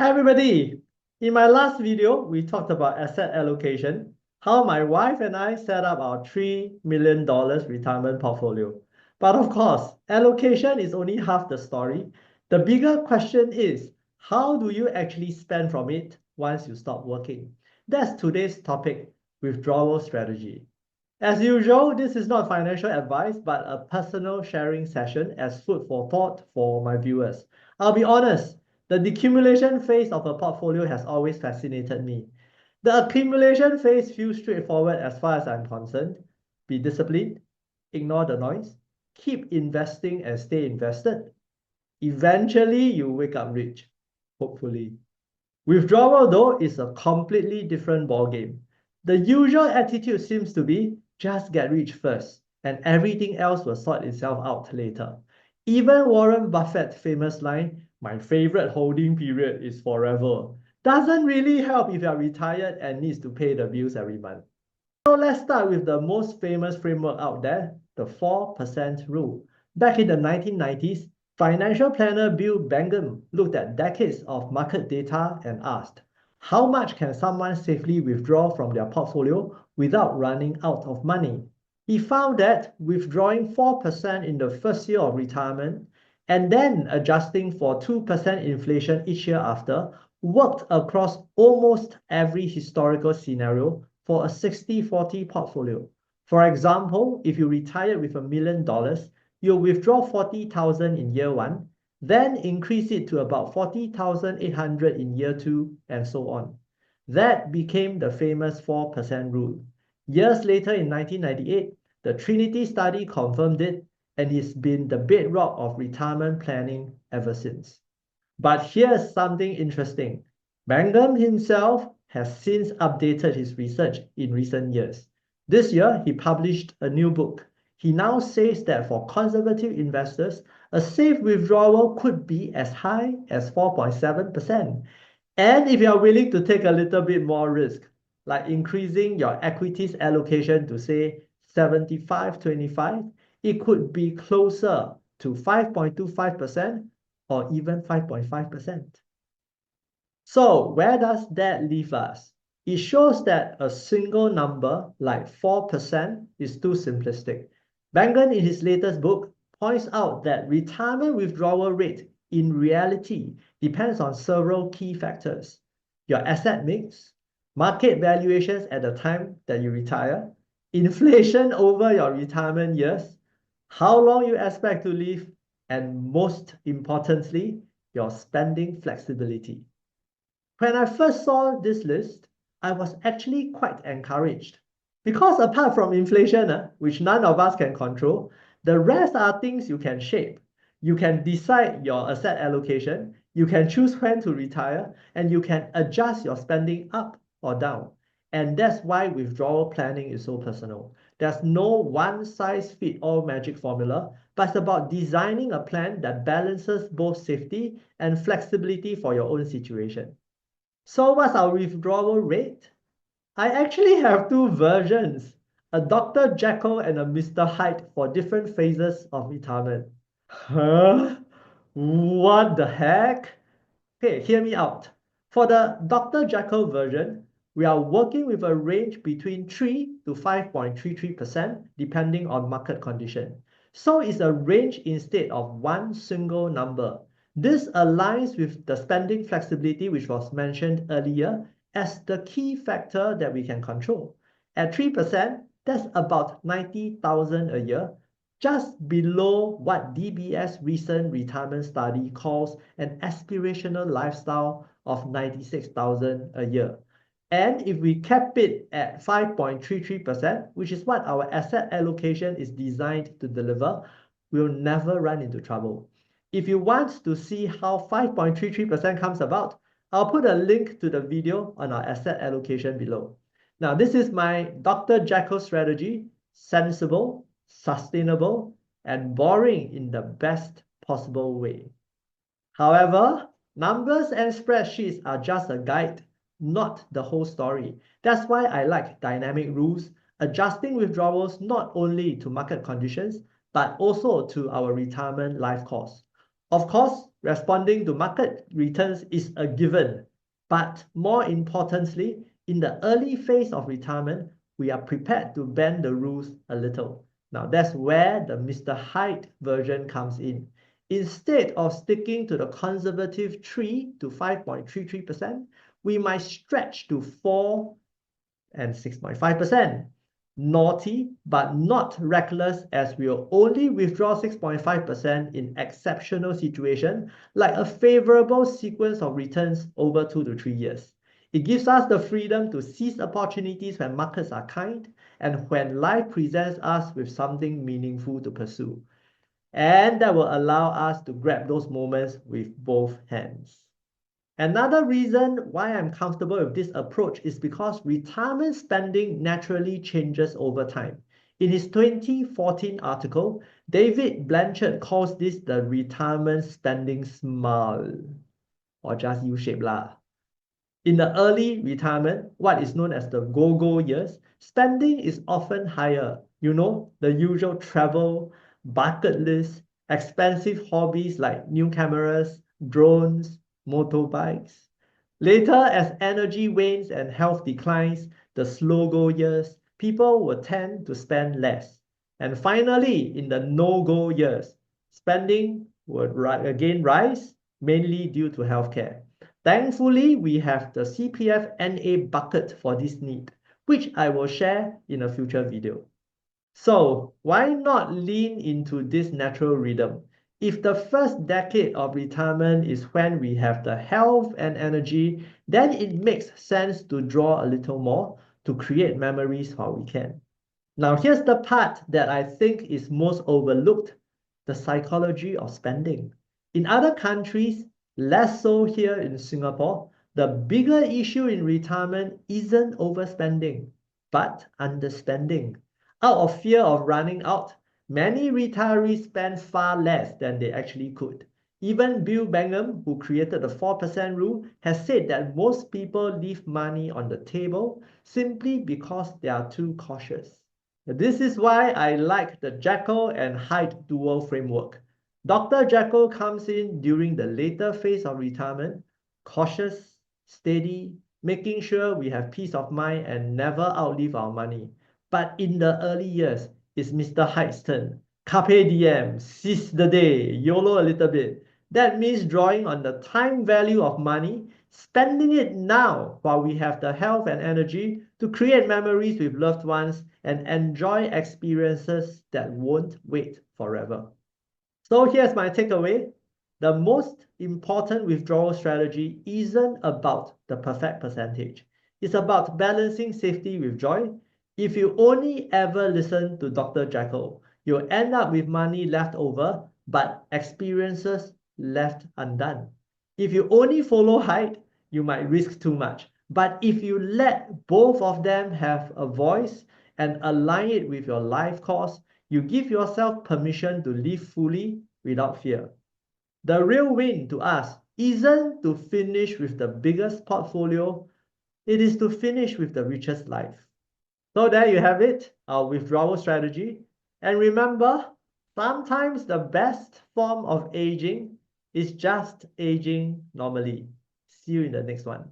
Hi everybody! In my last video, we talked about asset allocation, how my wife and I set up our $3 million retirement portfolio. But of course, allocation is only half the story. The bigger question is, how do you actually spend from it once you stop working? That's today's topic, withdrawal strategy. As usual, this is not financial advice, but a personal sharing session as food for thought for my viewers. I'll be honest, the decumulation phase of a portfolio has always fascinated me. The accumulation phase feels straightforward as far as I'm concerned. Be disciplined, ignore the noise, keep investing and stay invested. Eventually, you wake up rich, hopefully. Withdrawal, though, is a completely different ballgame. The usual attitude seems to be just get rich first, and everything else will sort itself out later. Even Warren Buffett's famous line, "My favorite holding period is forever," doesn't really help if you're retired and needs to pay the bills every month. So let's start with the most famous framework out there, the 4% rule. Back in the 1990s, financial planner Bill Bengen looked at decades of market data and asked, how much can someone safely withdraw from their portfolio without running out of money? He found that withdrawing 4% in the first year of retirement and then adjusting for 2% inflation each year after worked across almost every historical scenario for a 60-40 portfolio. For example, if you retired with $1 million, you'll withdraw 40,000 in year one, then increase it to about 40,800 in year two, and so on. That became the famous 4% rule. Years later in 1998, the Trinity study confirmed it, and it's been the bedrock of retirement planning ever since. But here's something interesting. Bengen himself has since updated his research in recent years. This year, he published a new book. He now says that for conservative investors, a safe withdrawal could be as high as 4.7%. And if you're willing to take a little bit more risk, like increasing your equities allocation to say 75-25, it could be closer to 5.25% or even 5.5%. So where does that leave us? It shows that a single number like 4% is too simplistic. Bengen in his latest book points out that retirement withdrawal rate in reality depends on several key factors. Your asset mix, market valuations at the time that you retire, inflation over your retirement years, how long you expect to live, and most importantly, your spending flexibility. When I first saw this list, I was actually quite encouraged. Because apart from inflation, which none of us can control, the rest are things you can shape. You can decide your asset allocation, you can choose when to retire, and you can adjust your spending up or down. And that's why withdrawal planning is so personal. There's no one-size-fits-all magic formula, but it's about designing a plan that balances both safety and flexibility for your own situation. So what's our withdrawal rate? I actually have two versions, a Dr. Jekyll and a Mr. Hyde for different phases of retirement. Huh? What the heck? Okay, hear me out. For the Dr. Jekyll version, we are working with a range between 3 to 5.33% depending on market condition. So it's a range instead of one single number. This aligns with the spending flexibility which was mentioned earlier as the key factor that we can control. At 3%, that's about 90,000 a year, just below what DBS recent retirement study calls an aspirational lifestyle of 96,000 a year. And if we cap it at 5.33%, which is what our asset allocation is designed to deliver, we'll never run into trouble. If you want to see how 5.33% comes about, I'll put a link to the video on our asset allocation below. Now, this is my Dr. Jekyll strategy, sensible, sustainable, and boring in the best possible way. However, numbers and spreadsheets are just a guide, not the whole story. That's why I like dynamic rules, adjusting withdrawals not only to market conditions, but also to our retirement life costs. Of course, responding to market returns is a given, but more importantly, in the early phase of retirement, we are prepared to bend the rules a little. Now, that's where the Mr. Hyde version comes in. Instead of sticking to the conservative 3 to 5.33%, we might stretch to 4 and 6.5%. Naughty, but not reckless, as we will only withdraw 6.5% in exceptional situations, like a favorable sequence of returns over 2 to 3 years. It gives us the freedom to seize opportunities when markets are kind and when life presents us with something meaningful to pursue. And that will allow us to grab those moments with both hands. Another reason why I'm comfortable with this approach is because retirement spending naturally changes over time. In his 2014 article, David Blanchard calls this the retirement spending smile, or just U-shape lah. In the early retirement, what is known as the go-go years, spending is often higher. You know, the usual travel, bucket list, expensive hobbies like new cameras, drones, motorbikes. Later, as energy wanes and health declines, the slow-go years, people will tend to spend less. And finally, in the no-go years, spending will again rise, mainly due to healthcare. Thankfully, we have the CPF NA bucket for this need, which I will share in a future video. So why not lean into this natural rhythm? If the first decade of retirement is when we have the health and energy, then it makes sense to draw a little more to create memories while we can. Now, here's the part that I think is most overlooked, the psychology of spending. In other countries, less so here in Singapore, the bigger issue in retirement isn't overspending, but underspending. Out of fear of running out, many retirees spend far less than they actually could. Even Bill Bengen, who created the 4% rule, has said that most people leave money on the table simply because they are too cautious. This is why I like the Jekyll and Hyde dual framework. Dr. Jekyll comes in during the later phase of retirement, cautious, steady, making sure we have peace of mind and never outlive our money. But in the early years, it's Mr. Hyde's turn. Carpe diem, seize the day, YOLO a little bit. That means drawing on the time value of money, spending it now while we have the health and energy to create memories with loved ones and enjoy experiences that won't wait forever. So here's my takeaway. The most important withdrawal strategy isn't about the perfect percentage. It's about balancing safety with joy. If you only ever listen to Dr. Jekyll, you'll end up with money left over, but experiences left undone. If you only follow Hyde, you might risk too much. But if you let both of them have a voice and align it with your life course, you give yourself permission to live fully without fear. The real win to us isn't to finish with the biggest portfolio, it is to finish with the richest life. So there you have it, our withdrawal strategy. And remember, sometimes the best form of aging is just aging normally. See you in the next one.